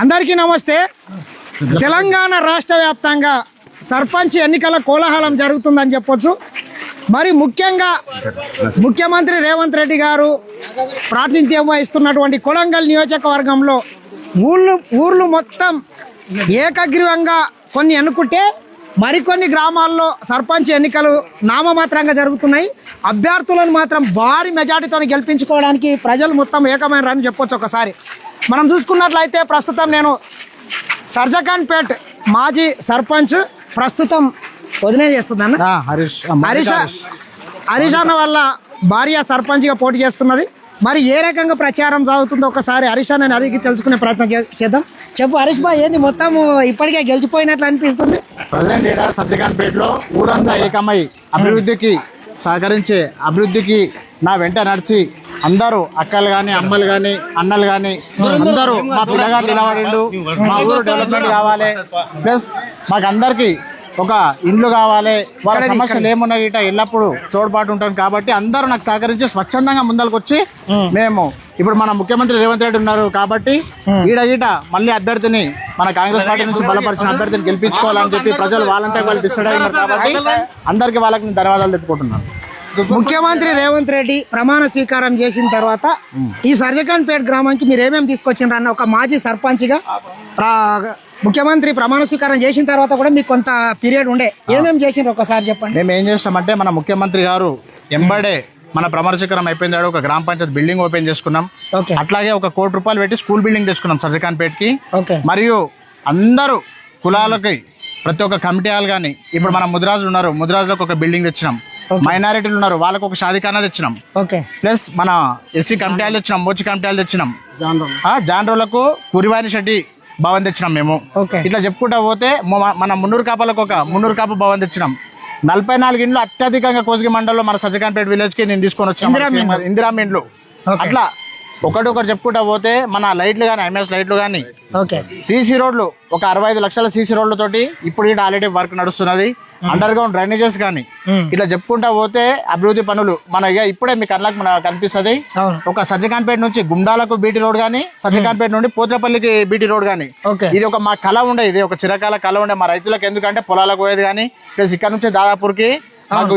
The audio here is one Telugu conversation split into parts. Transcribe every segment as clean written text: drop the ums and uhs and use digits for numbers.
అందరికీ నమస్తే. తెలంగాణ రాష్ట్ర వ్యాప్తంగా సర్పంచ్ ఎన్నికల కోలాహలం జరుగుతుందని చెప్పొచ్చు. మరి ముఖ్యంగా ముఖ్యమంత్రి రేవంత్ రెడ్డి గారు ప్రాతినిధ్యం వహిస్తున్నటువంటి కొడంగల్ నియోజకవర్గంలో ఊర్లు మొత్తం ఏకగ్రీవంగా కొన్ని ఎన్నుకుంటే మరికొన్ని గ్రామాల్లో సర్పంచ్ ఎన్నికలు నామమాత్రంగా జరుగుతున్నాయి. అభ్యర్థులను మాత్రం భారీ మెజార్టీతో గెలిపించుకోవడానికి ప్రజలు మొత్తం ఏకమైనరని చెప్పొచ్చు. ఒకసారి మనం చూసుకున్నట్లయితే ప్రస్తుతం నేను సర్జఖాన్పేట్ మాజీ సర్పంచ్, ప్రస్తుతం వదిలే చేస్తుందన్న హరీష్ అన్న వల్ల భార్య సర్పంచ్గా పోటీ చేస్తున్నది. మరి ఏ రకంగా ప్రచారం సాగుతుందో ఒకసారి హరీష్ అన్నని అడిగి తెలుసుకునే ప్రయత్నం చేద్దాం. చెప్పు హరీష్ బాయ్, ఏంది మొత్తం ఇప్పటికే గెలిచిపోయినట్లు అనిపిస్తుంది? ప్రజెంట్ ఇక్కడ సత్యకాన్పేటలో ఊరంతా ఏకమై అభివృద్ధికి సహకరించే, అభివృద్ధికి నా వెంట నడిచి అందరూ అక్కలు కానీ, అమ్మలు కానీ, అన్నలు కానీ అందరూ మా పిల్లగాడు నిలబడిండు, మా ఊరు డెవలప్మెంట్ కావాలి, ప్లస్ మాకు అందరికీ ఒక ఇండ్లు కావాలి, వాళ్ళ సమస్యలు ఏమున్నా గిట ఎల్లప్పుడూ తోడ్పాటు ఉంటాను. కాబట్టి అందరూ నాకు సహకరించి స్వచ్ఛందంగా ముందరకు వచ్చి మేము ఇప్పుడు మన ముఖ్యమంత్రి రేవంత్ రెడ్డి ఉన్నారు కాబట్టి ఈడ మళ్ళీ అభ్యర్థిని మన కాంగ్రెస్ పార్టీ నుంచి బలపరిచిన అభ్యర్థిని గెలిపించుకోవాలని చెప్పి ప్రజలు వాళ్ళంతా వాళ్ళు డిసైడ్ అయినారు. కాబట్టి అందరికీ వాళ్ళకి నేను ధన్యవాదాలు చెప్పుకుంటున్నాను. ముఖ్యమంత్రి రేవంత్ రెడ్డి ప్రమాణ స్వీకారం చేసిన తర్వాత ఈ సర్జఖాన్పేట్ గ్రామానికి మీరు ఏమేమి తీసుకొచ్చిండ్రు అన్న ఒక మాజీ సర్పంచ్గా, ముఖ్యమంత్రి ప్రమాణ స్వీకారం చేసిన తర్వాత కూడా మీకు కొంత పీరియడ్ ఉండే, ఏమేమి చేసిండ్రు ఒకసారి చెప్పండి. మేము ఏం చేస్తామంటే మన ముఖ్యమంత్రి గారు ఎంబడే మన ప్రమాణ స్వీకారం అయిపోయింది, ఒక గ్రామ పంచాయత్ బిల్డింగ్ ఓపెన్ చేసుకున్నాం. అట్లాగే ఒక ₹1 కోటి పెట్టి స్కూల్ బిల్డింగ్ తెచ్చుకున్నాం సర్జఖాన్పేట్కి. మరియు అందరూ కులాలకి ప్రతి ఒక్క కమిటీ హాల్ కానీ, ఇప్పుడు మన ముదిరాజులు ఉన్నారు, ముదిరాజులకు ఒక బిల్డింగ్ తెచ్చినాం. మైనారిటీలు ఉన్నారు, వాళ్ళకు ఒక షాదీఖానా తెచ్చినాం. ప్లస్ మన ఎస్సీ కమిటీ హాల్ తెచ్చినాం, మోచి కమిటీ హాల్ తెచ్చినాం. జాన్రోలకు కురివాణి శెట్టి భవన్ తెచ్చినాం మేము. ఇట్లా చెప్పుకుంటా పోతే మన మున్నూరు కాపలకు ఒక మున్నూరు కాపు భవన్ తెచ్చినాం. 44 ఇండ్లు అత్యధికంగా కోసిగి మండలంలో మన సజ్జకాన్పేట విలేజ్ కి నేను తీసుకొని వచ్చాను, ఇందిరామ ఇండ్లు. అట్లా ఒకటి చెప్పుకుంటా పోతే మన లైట్లు కానీ, ఐఎంఎస్ లైట్లు కానీ, సీసీ రోడ్లు ఒక 65 లక్షల సీసీ రోడ్లతోటి ఇప్పుడు ఇక్కడ ఆల్రెడీ వర్క్ నడుస్తున్నది. అండర్ గ్రౌండ్ డ్రైనేజెస్ కానీ ఇట్లా చెప్పుకుంటా పోతే అభివృద్ధి పనులు మన ఇప్పుడే మీకు కళ్ళకు కనిపిస్తుంది. ఒక సజ్జకాన్పేట నుంచి గుండాలకు బీటీ రోడ్ కానీ, సజ్జకాన్పేట నుండి పోత్రపల్లికి బీటీ రోడ్ కానీ, ఇది ఒక మా కళ ఉండే, ఇది ఒక చిరకాల కళ ఉండే మా రైతులకు. ఎందుకంటే పొలాలకు పోయేది కానీ, ప్లస్ ఇక్కడ నుంచి దాదాపూర్కి మాకు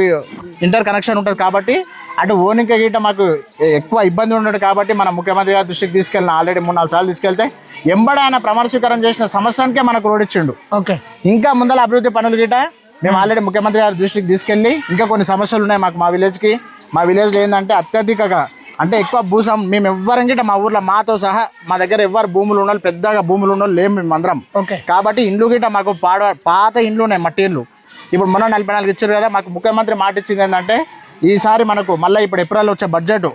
ఇంటర్ కనెక్షన్ ఉంటుంది. కాబట్టి అటు ఓనిక గీట మాకు ఎక్కువ ఇబ్బంది ఉండదు. కాబట్టి మన ముఖ్యమంత్రి గారి దృష్టికి తీసుకెళ్ళిన ఆల్రెడీ 3-4 సార్లు తీసుకెళ్తే ఎంబడి ఆయన ప్రమాణ స్వీకారం చేసిన సంవత్సరానికే మనకు రోడ్ ఇచ్చిండు. ఇంకా ముందర అభివృద్ధి పనులు గీట మేము ఆల్రెడీ ముఖ్యమంత్రి గారి దృష్టికి తీసుకెళ్ళి ఇంకా కొన్ని సమస్యలు ఉన్నాయి మాకు మా విలేజ్కి. మా విలేజ్లో ఏంటంటే అత్యధికంగా అంటే ఎక్కువ భూసం మేము ఎవ్వరం గిట్ట మా ఊర్లో మాతో సహా మా దగ్గర ఎవ్వరు భూములు ఉండాలి, పెద్దగా భూములు ఉండాలి లేము మేము అందరం. కాబట్టి ఇండ్లు గిట్ట మాకు పాత ఇండ్లు ఉన్నాయి, మట్టి ఇండ్లు. ఇప్పుడు మొన్న 44 ఇచ్చారు కదా, మాకు ముఖ్యమంత్రి మాట ఇచ్చింది ఏంటంటే ఈసారి మనకు మళ్ళీ ఇప్పుడు ఏప్రిల్లో వచ్చే బడ్జెట్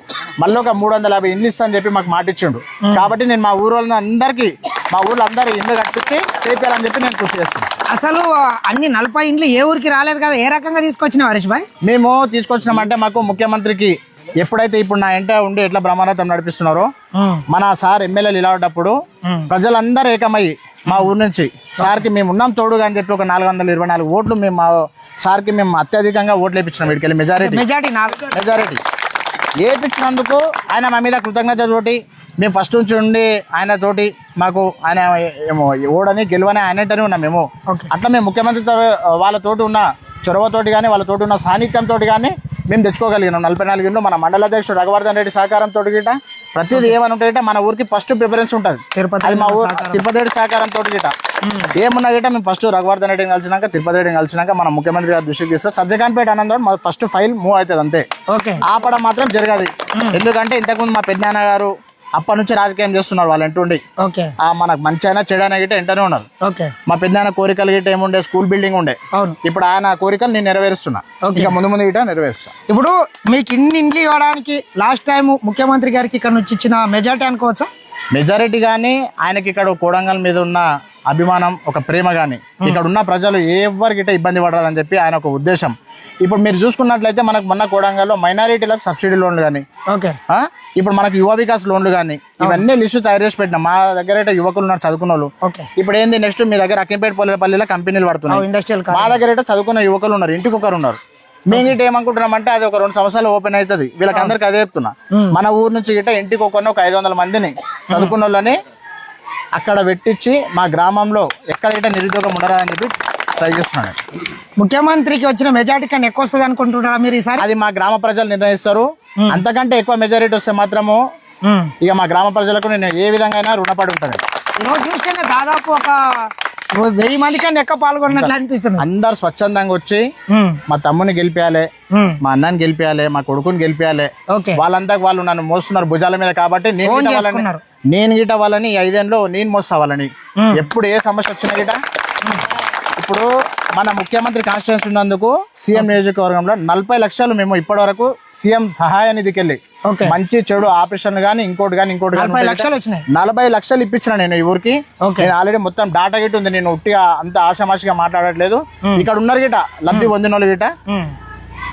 మళ్ళీ ఒక 350 ఇండ్లు ఇస్తా అని చెప్పి మాకు మాట ఇచ్చిండు. కాబట్టి నేను మా ఊరు అందరికీ, మా ఊర్లో అందరూ ఇండ్లు కట్టించి చేయాలని చెప్పి నేను కృషి చేస్తున్నాను. అసలు అన్ని 40 ఇండ్లు ఏ ఊరికి రాలేదు కదా, ఏ రకంగా తీసుకొచ్చినావు హరీష్ భాయ్? మేము తీసుకొచ్చినామంటే మాకు ముఖ్యమంత్రికి ఎప్పుడైతే ఇప్పుడు నా ఇంట ఉండి ఎట్లా బ్రహ్మానందం నడిపిస్తున్నారో, మన సార్ ఎమ్మెల్యేలు ఇలాంటప్పుడు ప్రజలందరూ ఏకమయ్యి మా ఊరు నుంచి సార్కి మేము ఉన్నాం తోడుగా అని చెప్పి ఒక 424 ఓట్లు మేము మా సార్కి మేము అత్యధికంగా ఓట్లు వేయించినాం. వీడికి మెజారిటీ వేయించినందుకు ఆయన మా మీద కృతజ్ఞతతోటి మేము ఫస్ట్ నుంచి ఉండి ఆయన తోటి మాకు ఆయన ఏమో ఓడని గెలువని ఆయనంటనే ఉన్నాం మేము. అట్లా మేము ముఖ్యమంత్రితో వాళ్ళతోటి ఉన్న చొరవతోటి కానీ, వాళ్ళతోటి ఉన్న సాన్నిధ్యంతో కానీ మేము తెచ్చుకోగలిగినాం 44 ఇండ్లు. మన మండల అధ్యక్షుడు రఘువర్ధన్ రెడ్డి సహకారంతో గిట ప్రతిదీ ఏమని ఉంటాయంటే మన ఊరికి ఫస్ట్ ప్రిఫరెన్స్ ఉంటుంది. అది మా ఊరు తిరుపతి రెడ్డి సహకారంతో గిట ఏమున్నా గిట మేము ఫస్ట్ రఘువర్ధన్ రెడ్డిని కలిసినాక, తిరుపతి రెడ్డిని కలిసినాక మన ముఖ్యమంత్రి గారి దృష్టికి తీస్తాం. సజ్జకాన్పేట అనంతరం ఫస్ట్ ఫైల్ మూవ్ అవుతుంది అంతే. ఆపడం మాత్రం జరగదు. ఎందుకంటే ఇంతకుముందు మా పెద్దనాన్న గారు అప్పటి నుంచి రాజకీయం చేస్తున్నారు, వాళ్ళు ఎంటుండి మనకు మంచి అయినా చెడు అయినా గిట్ట ఎంటనే ఉన్నారు. మా పెద్దనాన్న కోరికలు గిట్ట ఏముండే, స్కూల్ బిల్డింగ్ ఉండే. ఇప్పుడు ఆయన కోరికలు నేను నెరవేరుస్తున్నా, ఇక ముందు గిట్ట నెరవేరుస్తా. ఇప్పుడు మీకు ఇన్ని ఇండ్లు ఇవ్వడానికి లాస్ట్ టైం ముఖ్యమంత్రి గారికి ఇక్కడ నుంచి ఇచ్చిన మెజారిటీ అనుకోవచ్చా? మెజారిటీ కానీ, ఆయనకి ఇక్కడ కొడంగల్ మీద ఉన్న అభిమానం, ఒక ప్రేమ కానీ, ఇక్కడ ఉన్న ప్రజలు ఎవరికిట ఇబ్బంది పడరాదని చెప్పి ఆయన ఒక ఉద్దేశం. ఇప్పుడు మీరు చూసుకున్నట్లయితే మనకు మొన్న కొడంగల్లో మైనారిటీలకు సబ్సిడీ లోన్లు కానీ, ఇప్పుడు మనకు యువ వికాస్ లోన్లు కానీ, ఇవన్నీ లిస్టు తయారు చేసి పెట్టినాం. మా దగ్గర అయితే యువకులు ఉన్నారు, చదువుకున్న వాళ్ళు. ఇప్పుడు ఏంది నెక్స్ట్ మీ దగ్గర అక్కింపేట పల్లెపల్లిలో కంపెనీలు పడుతున్నాయి. మా దగ్గర అయితే చదువుకున్న యువకులు ఉన్నారు, ఇంటికి ఒకరు ఉన్నారు. మేము గిట్ట ఏమనుకుంటున్నామంటే అది ఒక 2 సంవత్సరాలు ఓపెన్ అవుతుంది. వీళ్ళకి అందరికి అదే చెప్తున్నా, మన ఊరు నుంచి గిట్ట ఇంటికి ఒక 500 మందిని చదువుకున్న వాళ్ళని అక్కడ పెట్టించి మా గ్రామంలో ఎక్కడైతే నిరుద్యోగం ఉండరా అని చెప్పి ట్రై చేస్తున్నాను. ముఖ్యమంత్రికి వచ్చిన మెజార్టీ కన్నా ఎక్కువ వస్తుంది అనుకుంటున్నారా మీరు ఈసారి? అది మా గ్రామ ప్రజలు నిర్ణయిస్తారు. అంతకంటే ఎక్కువ మెజారిటీ వస్తే మాత్రము ఇక మా గ్రామ ప్రజలకు నేను ఏ విధంగా అయినా రుణపడి ఉంటాను. ఈరోజు చూస్తేనే దాదాపు ఒక 1000 మంది కన్నా ఎక్కువ పాల్గొన్నట్లు అనిపిస్తుంది. అందరు స్వచ్ఛందంగా వచ్చి మా తమ్ముని గెలిపియాలి, మా అన్నని గెలిపియాలి, మా కొడుకుని గెలిపియాలి. వాళ్ళంతా వాళ్ళు నన్ను మోస్తున్నారు భుజాల మీద కాబట్టి నేను గిట వాళ్ళని 5 ఏళ్ళలో నేను మోస్తా వాళ్ళని. ఎప్పుడు ఏ సమస్య వచ్చినా గిట ఇప్పుడు మన ముఖ్యమంత్రి కాన్స్టిట్యూన్సీ ఉన్నందుకు సీఎం నియోజకవర్గంలో 40 లక్షలు మేము ఇప్పటి వరకు సీఎం సహాయ నిధికి వెళ్ళి మంచి చెడు ఆపరేషన్ గానీ ఇంకోటి కానీ 40 లక్షలు ఇప్పించిన నేను ఈ ఊరికి. నేను ఆల్రెడీ మొత్తం డాటా గిట్ ఉంది. నేను ఉట్టిగా అంత ఆశామాషిగా మాట్లాడట్లేదు. ఇక్కడ ఉన్నారు గిట లబ్ధి పొందిన వాళ్ళు గిట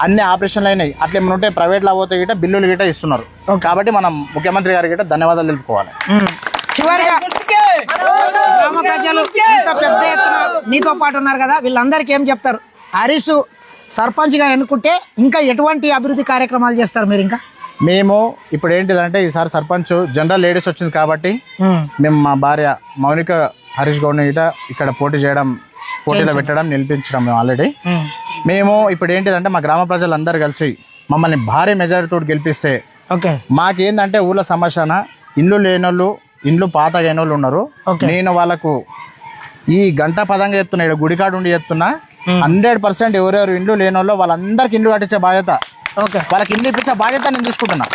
అన్ని ఆపరేషన్లు అయినాయి. అట్లా ఏమైనా ఉంటే ప్రైవేట్ లా పోతే గిట బిల్లులు గిట ఇస్తున్నారు. కాబట్టి మనం ముఖ్యమంత్రి గారి గిట ధన్యవాదాలు తెలుపుకోవాలి. చివరిగా గ్రామ ప్రజలు ఇంత పెద్ద ఎత్తున నీతో పాటు ఉన్నారు కదా, వీళ్ళందరికీ ఏం చెప్తారు? హరీష్ సర్పంచ్ గా ఎన్నుకుంటే ఇంకా ఎటువంటి అభివృద్ధి కార్యక్రమాలు చేస్తారు మీరు? ఇంకా మేము ఇప్పుడు ఏంటిదంటే ఈసారి సర్పంచ్ జనరల్ లేడీస్ వచ్చింది కాబట్టి మేము మా భార్య మౌనిక హరీష్ గౌడ్ని ఇక్కడ పోటీలో పెట్టడం నిలిపించడం మేము ఆల్రెడీ. మేము ఇప్పుడు ఏంటిదంటే మా గ్రామ ప్రజలందరూ కలిసి మమ్మల్ని భారీ మెజారిటీతో గెలిపిస్తే మాకేందంటే ఊళ్ళో సమస్యన ఇండ్లు లేనోళ్ళు, ఇండ్లు పాతగా అయినోళ్ళు ఉన్నారు. నేను వాళ్ళకు ఈ గంట పదంగా చెప్తున్నా, ఇక్కడ గుడికాడు ఉండి చెప్తున్నా, 100% ఎవరెవరు ఇండ్లు లేనోళ్ళు వాళ్ళందరికి ఇండ్లు కట్టించే బాధ్యత, వాళ్ళకి ఇండ్లు ఇప్పించే బాధ్యత నేను తీసుకుంటున్నా.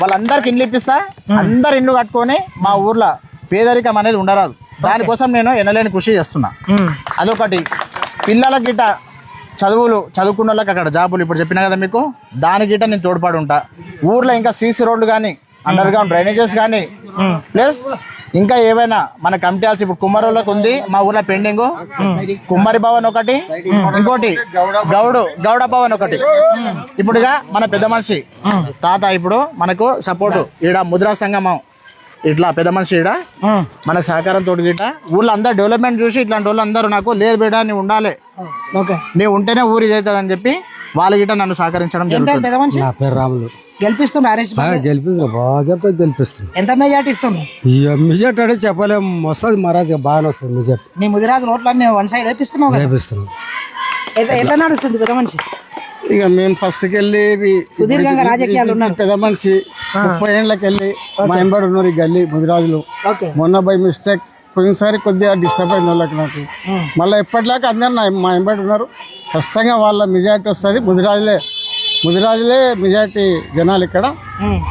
వాళ్ళందరికి ఇండ్లు ఇప్పిస్తా, అందరు ఇండ్లు కట్టుకొని మా ఊర్లో పేదరికం అనేది ఉండరాదు. దానికోసం నేను ఎనలేని కృషి చేస్తున్నా. అదొకటి. పిల్లలకి గిట్ట చదువుకున్న వాళ్ళకి అక్కడ జాబులు ఇప్పుడు చెప్పినా కదా మీకు, దానికి గిట్ట నేను తోడ్పాటు ఉంటా. ఊర్లో ఇంకా సీసీ రోడ్లు కానీ, అండర్ గ్రౌండ్ డ్రైనేజెస్ కానీ, ప్లస్ ఇంకా ఏవైనా మన కమిటీ హాల్స్ ఇప్పుడు కుమ్మరోళ్ళకి ఉంది మా ఊర్లో పెండింగ్, కుమ్మరి భవన్ ఒకటి, ఇంకోటి గౌడ భవన్ ఒకటి. ఇప్పుడుగా మన పెద్ద మనిషి తాత ఇప్పుడు మనకు సపోర్టు ఈడ ముద్రా సంగమం ఇట్లా పెద్ద మనిషి ఈడ మనకు సహకారం తోటి గిట్ట ఊళ్ళో అందరు డెవలప్మెంట్ చూసి ఇట్లాంటి వాళ్ళు అందరూ నాకు లేదు బిడ్డ నీవు ఉండాలి, నీవు ఉంటేనే ఊరు ఇది అవుతుంది అని చెప్పి వాళ్ళ గిట్ట నన్ను సహకరించడం జరుగుతుంది. నా పేరు రాములు. గెలిపిస్తున్నా హరీష్ బాగా గెలిపిస్తుంది. ఎంత మెజార్టీ ఇస్తుంది? మెజార్టీ అంటే చెప్పలేము, వస్తుంది మహారాజ్ బాగానే వస్తుంది మెజార్టీ. నీ ముదిరాజు నోట్లన్నీ 1 సైడ్ వేపిస్తున్నావు. ఎట్లా నడుస్తుంది పెద్ద మనిషి? ఇక మేము ఫస్ట్కి వెళ్ళి సుదీర్ఘంగా రాజకీయాలు ఉన్నారు. పెద్ద మనిషి 30 ఏళ్ళకి వెళ్ళి మా ఎంబడి ఉన్నారు ఈ గల్లీ ముదిరాజులు. మొన్న బై మిస్టేక్ పోయినసారి కొద్దిగా డిస్టర్బ్ అయిన వాళ్ళకి నాకు మళ్ళీ ఎప్పటిలాగా అందరు మా ఎంబడి ఉన్నారు. ఖచ్చితంగా వాళ్ళ మెజార్టీ వస్తుంది. ముదిరాజులే మెజార్టీ జనాలు ఇక్కడ.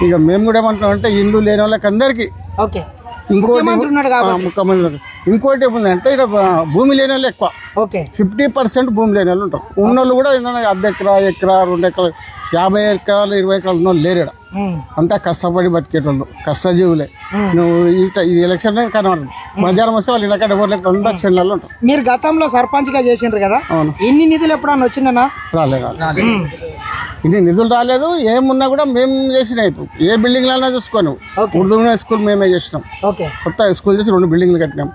ఇక మేము కూడా ఏమంటామంటే ఇండ్లు లేని వాళ్ళకి అందరికీ ఇంకోటి ఏముందంటే ఇక్కడ భూమి లేని వాళ్ళు ఎక్కువ, 50% భూమి లేని వాళ్ళు ఉంటారు. ఉన్నోళ్ళు కూడా అర్ధ ఎకరా 2 ఎకరాలు 50 ఎకరాలు 20 ఎకరాలు ఉన్నోళ్ళు లేరు ఇక్కడ. అంతా కష్టపడి బతికేటోళ్ళు, కష్టజీవులే. నువ్వు ఈ ఎలక్షన్ కనబడదు, మధ్యాహ్నం వస్తే వాళ్ళు ఇళ్ళకడ ఊర్లకి అంతా చెల్లెళ్ళు ఉంటారు. మీరు గతంలో సర్పంచ్ గా చేసిండ్రు కదా, ఇన్ని నిధులు ఎప్పుడన్నా వచ్చిందన్నా? రాలేదు. ఇన్ని నిధులు రాలేదు. ఏమున్నా కూడా మేము చేసినాయి. ఇప్పుడు ఏ బిల్డింగ్ అయినా చూసుకోను, ఉర్దూ స్కూల్ మేమే చేసినాం. కొత్త స్కూల్ చేసి 2 బిల్డింగ్లు కట్టినాం.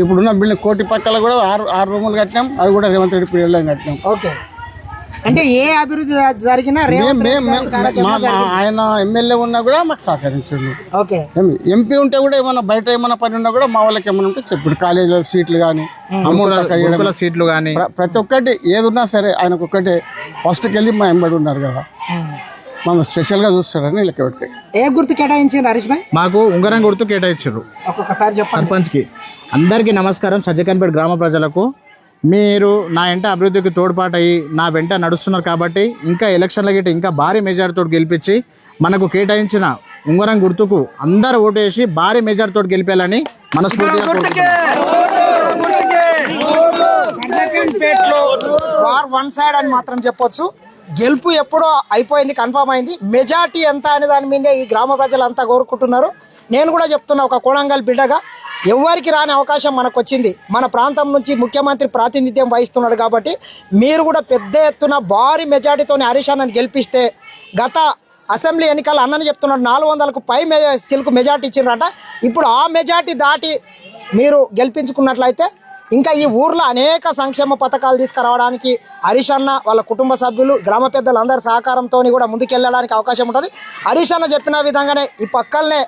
ఇప్పుడున్న బిల్డింగ్ కోటి పక్కల కూడా 6 రూములు కట్టినాం. అవి కూడా రేవంత్ రెడ్డి పీరియడ్లో కట్టినాం. అంటే ఏ అభివృద్ధి జరిగినా ఆయన ఎమ్మెల్యే ఉన్నా కూడా మాకు సహకరించండి. ఎంపీ ఉంటే కూడా ఏమన్నా బయట ఏమన్నా పని ఉన్నా కూడా మా వాళ్ళకి ఏమన్నా ఉంటే చెప్పండి. కాలేజీలో సీట్లు కానీ, అమౌంట్ సీట్లు కానీ, ప్రతి ఒక్కటి ఏది ఉన్నా సరే ఆయనకు ఒక్కటే ఫస్ట్కి వెళ్ళి మా ఎంబడి ఉన్నారు కదా, మనం స్పెషల్ గా చూస్తారని లెక్క పెట్టి. ఏ గుర్తు కేటాయించారు హరీష్ భాయ్? మాకు ఉంగరం గుర్తు కేటాయించారు. ఒక్కొక్కసారి చెప్పండి. సర్పంచ్ కి అందరికీ నమస్కారం. సజ్జకంపేట గ్రామ ప్రజలకు మీరు నా వెంట అభివృద్ధికి తోడ్పాటు అయ్యి నా వెంట నడుస్తున్నారు కాబట్టి ఇంకా ఎలక్షన్ల గిట్ట ఇంకా భారీ మెజార్టీతో గెలిపించి మనకు కేటాయించిన ఉంగరం గుర్తుకు అందరూ ఓటేసి భారీ మెజార్టీతో గెలిపేయాలని మనస్ఫూర్తిగా వార్ 1 సైడ్ అని మాత్రం చెప్పొచ్చు. గెలుపు ఎప్పుడో అయిపోయింది, కన్ఫర్మ్ అయింది. మెజార్టీ ఎంత అనే దాని మీదే ఈ గ్రామ ప్రజలు అంతా కోరుకుంటున్నారు. నేను కూడా చెప్తున్నా, ఒక కోడంగల్ బిడ్డగా ఎవరికి రాని అవకాశం మనకు వచ్చింది. మన ప్రాంతం నుంచి ముఖ్యమంత్రి ప్రాతినిధ్యం వహిస్తున్నాడు కాబట్టి మీరు కూడా పెద్ద ఎత్తున భారీ మెజార్టీతోనే హరీష్ అన్నని గెలిపిస్తే, గత అసెంబ్లీ ఎన్నికలు అన్నని చెప్తున్నాడు 400కు పై స్టిల్కు మెజార్టీ ఇచ్చిండ్రట. ఇప్పుడు ఆ మెజార్టీ దాటి మీరు గెలిపించుకున్నట్లయితే ఇంకా ఈ ఊర్లో అనేక సంక్షేమ పథకాలు తీసుకురావడానికి హరీష్ అన్న వాళ్ళ కుటుంబ సభ్యులు గ్రామ పెద్దలందరి సహకారంతో కూడా ముందుకెళ్ళడానికి అవకాశం ఉంటుంది. హరీష్ అన్న చెప్పిన విధంగానే ఈ పక్కనే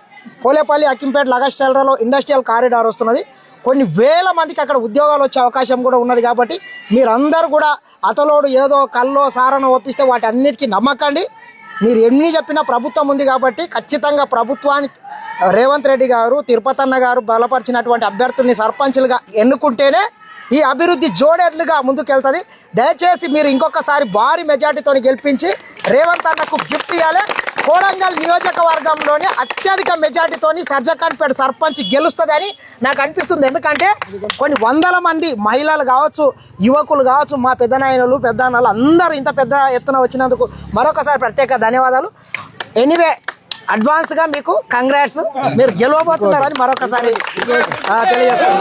కోలేపల్లి అక్కింపేట లగస్టెల్రాలో ఇండస్ట్రియల్ కారిడార్ వస్తున్నది. కొన్ని వేల మందికి అక్కడ ఉద్యోగాలు వచ్చే అవకాశం కూడా ఉన్నది. కాబట్టి మీరందరూ కూడా అతలోడు ఏదో కల్లో సారను ఒప్పిస్తే వాటి అన్నిటికీ నమ్మకండి. మీరు ఎన్ని చెప్పినా ప్రభుత్వం ఉంది కాబట్టి ఖచ్చితంగా ప్రభుత్వానికి రేవంత్ రెడ్డి గారు తిరుపతి అన్న గారు బలపరిచినటువంటి అభ్యర్థుల్ని సర్పంచులుగా ఎన్నుకుంటేనే ఈ అభివృద్ధి జోడేట్లుగా ముందుకెళ్తుంది. దయచేసి మీరు ఇంకొకసారి భారీ మెజార్టీతో గెలిపించి రేవంత్ అన్నకు గిఫ్ట్ ఇవ్వాలి. కోడంగల్ నియోజకవర్గంలోని అత్యధిక మెజార్టీతోని సర్జకాన్పేట సర్పంచ్ గెలుస్తుందని నాకు అనిపిస్తుంది. ఎందుకంటే కొన్ని వందల మంది మహిళలు కావచ్చు, యువకులు కావచ్చు, మా పెద్దనాయనలు పెద్దనాన్నలు అందరూ ఇంత పెద్ద ఎత్తున వచ్చినందుకు మరొకసారి ప్రత్యేక ధన్యవాదాలు. ఎనీవే అడ్వాన్స్గా మీకు కంగ్రాట్స్, మీరు గెలవబోతున్నారని మరొకసారి తెలియజేస్తాను.